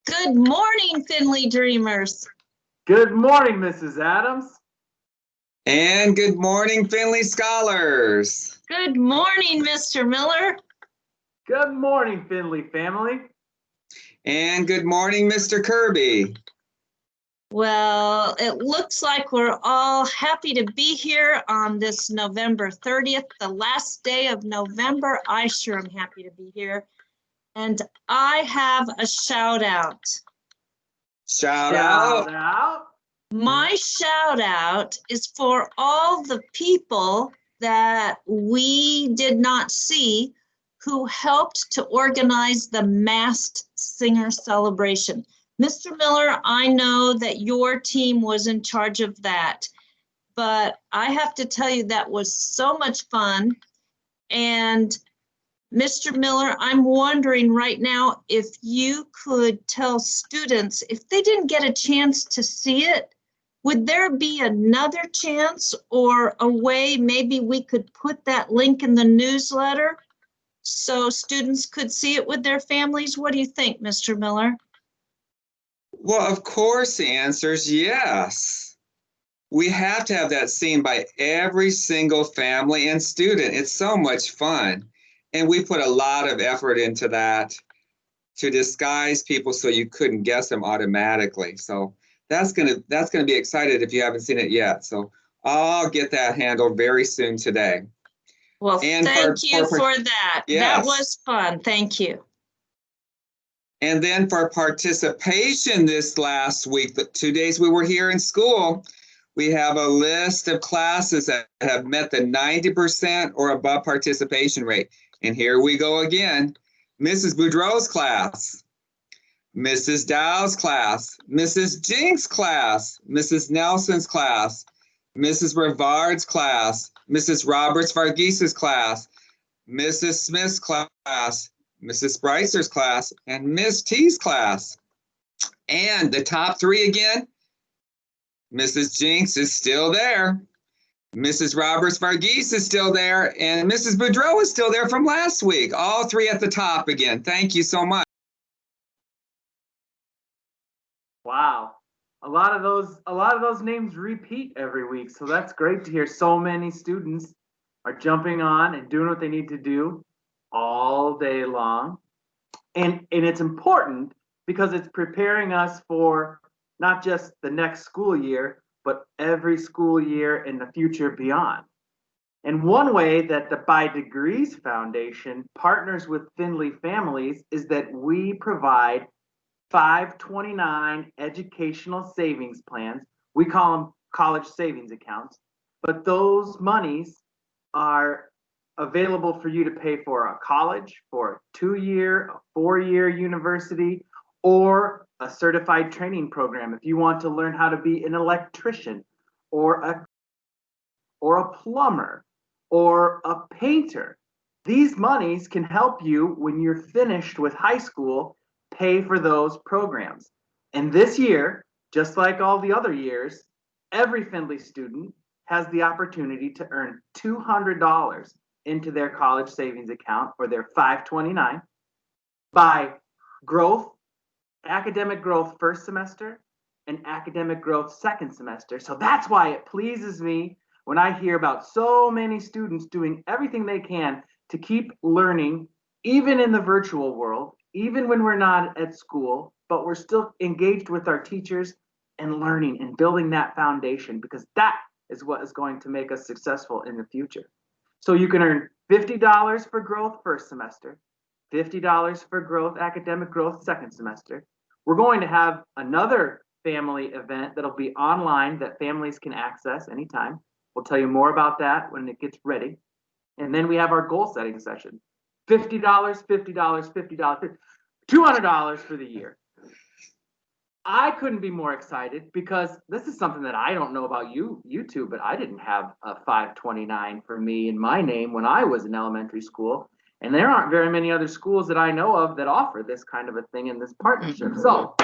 Good morning, Finley Dreamers. Good morning, Mrs. Adams. And good morning, Finley Scholars. Good morning, Mr. Miller. Good morning, Finley family. And good morning, Mr. Kirby. Well, it looks like we're all happy to be here on this November 30th, the last day of November. I sure am happy to be here. And I have a shout out. Shout out. My shout out is for all the people that we did not see who helped to organize the Masked Singer celebration. Mr. Miller, I know that your team was in charge of that, but I have to tell you that was so much fun. And Mr. Miller, I'm wondering right now if you could tell students, if they didn't get a chance to see it, would there be another chance or a way maybe we could put that link in the newsletter so students could see it with their families? What do you think, Mr. Miller? Well, of course, the answer is yes. We have to have that seen by every single family and student. It's so much fun. And we put a lot of effort into that to disguise people so you couldn't guess them automatically. So that's gonna be excited if you haven't seen it yet. So I'll get that handled very soon today. Well, And thank you for that. Yes. That was fun. Thank you. And then for participation this last week, the 2 days we were here in school, we have a list of classes that have met the 90% or above participation rate. And here we go again. Mrs. Boudreau's class, Mrs. Dow's class, Mrs. Jinks' class, Mrs. Nelson's class, Mrs. Rivard's class, Mrs. Roberts Varghese class, Mrs. Smith's class, Mrs. Spricer's class, and Miss T's class. And the top three again, Mrs. Jinks is still there. Mrs. Roberts Varghese is still there, and Mrs. Boudreau is still there from last week. All three at the top again. Thank you so much. Wow. A lot of those names repeat every week. So that's great to hear so many students are jumping on and doing what they need to do all day long. And it's important because it's preparing us for not just the next school year, but every school year in the future beyond. And one way that the By Degrees Foundation partners with Finley families is that we provide 529 educational savings plans. We call them college savings accounts, but those monies are available for you to pay for a college, for a 2-year, a 4-year university, or a certified training program if you want to learn how to be an electrician or a plumber or a painter. These monies can help you when you're finished with high school pay for those programs. And this year, just like all the other years, every Findlay student has the opportunity to earn $200 into their college savings account or their 529 by growth, academic growth first semester and academic growth second semester. So that's why it pleases me when I hear about so many students doing everything they can to keep learning, even in the virtual world, even when we're not at school, but we're still engaged with our teachers and learning and building that foundation, because that is what is going to make us successful in the future. So you can earn $50 for growth first semester, $50 for growth, academic growth second semester. We're going to have another family event that'll be online that families can access anytime. We'll tell you more about that when it gets ready. And then we have our goal setting session. $50, $50, $50, $200 for the year. I couldn't be more excited because this is something that I don't know about you two, but I didn't have a 529 for me in my name when I was in elementary school. And there aren't very many other schools that I know of that offer this kind of a thing in this partnership. So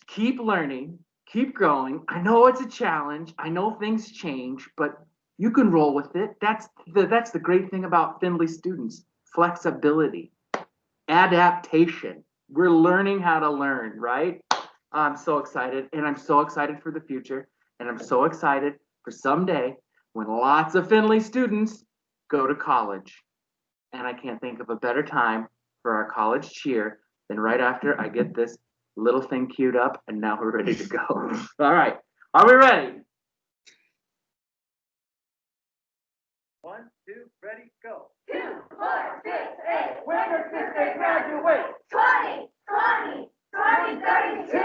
keep learning, keep growing. I know it's a challenge. I know things change, but you can roll with it. That's the great thing about Findlay students: flexibility, adaptation. we're learning how to learn, right? I'm so excited, and I'm so excited for the future, and I'm so excited for someday when lots of Findlay students go to college. And I can't think of a better time for our college cheer than right after I get this little thing queued up, and now we're ready to go. All right, are we ready? 1, 2, ready, go. 2, 4, 6, 8. When does this day graduate? 20, 20, 20, 32.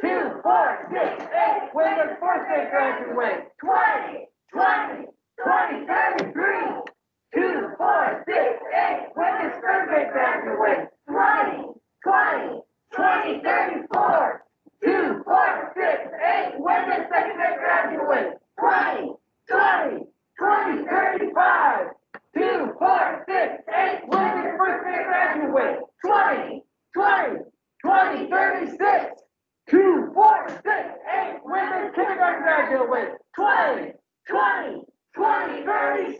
2, 4, 6, 8. When does fourth day graduate? 20, 20, 20, 33. 2, 4, 6, 8. When does third grade graduate? 20, 20, 20, 34. 2, 4, 6, 8. When does second grade graduate? 20, 20, 20, 35. 2, 4, 6, 8. When does first grade graduate? 20, 20, 20, 36. 2, 4, 6, 8. When does kindergarten graduate? 20, 20, 20, 37.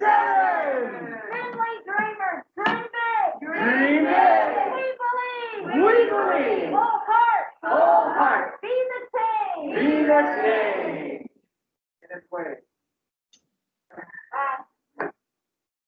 Findlay Dreamers, dream big. Dream big. We believe. We believe. Whole heart. Whole heart. Be the same. Be the same.